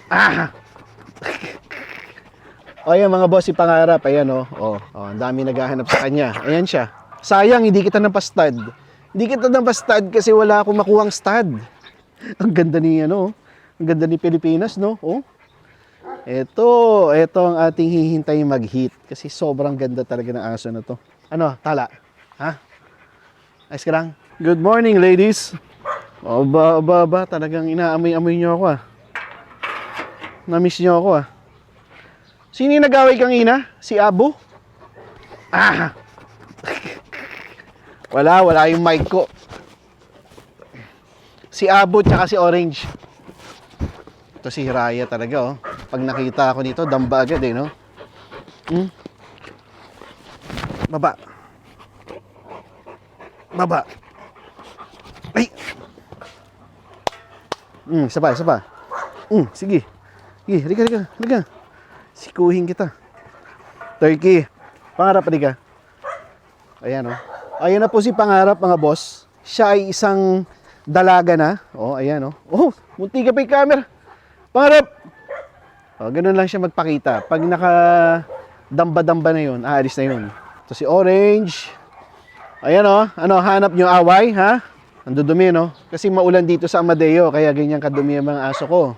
Ah! O yan mga boss, si Pangarap, ayan oh. Ang dami naghahanap sa kanya. Ayan siya. Sayang, hindi kita napastad. Hindi kita napastad kasi wala akong makuhang stud. Ang ganda ni ano, ang ganda ni Pilipinas, no? Oh. Ito ang ating hihintay mag-hit kasi sobrang ganda talaga ng aso na to. Ano, tala? Ha? Ayos ka lang? Good morning, ladies. Ba, talagang inaamoy-amoy niyo ako ah. Na-miss niyo ako ah. Sino yung nag-away kanina? Si Abo? Ah! Wala yung mic ko. Si Abo tsaka si Orange. Ito si Hiraya talaga oh. Pag nakita ako nito, damba agad eh no? Baba. Baba. Ay! Isa pa. Sige. Sige, halika. Sikuhin kita. Turkey. Pangarap, halika. Ayan oh. Ayan na po si Pangarap mga boss. Siya ay isang dalaga na. Oh, ayan oh. Oh, munti ka pa yung camera. Pangarap! Oh, ganun lang siya magpakita. Pag naka damba-damba na yun, aalis na yun. Ito si Orange. Ayan oh. Ano, hanap nyo away, ha? Ang dudumi, no? Kasi maulan dito sa Amadeo, kaya ganyan kadumi ang mga aso ko.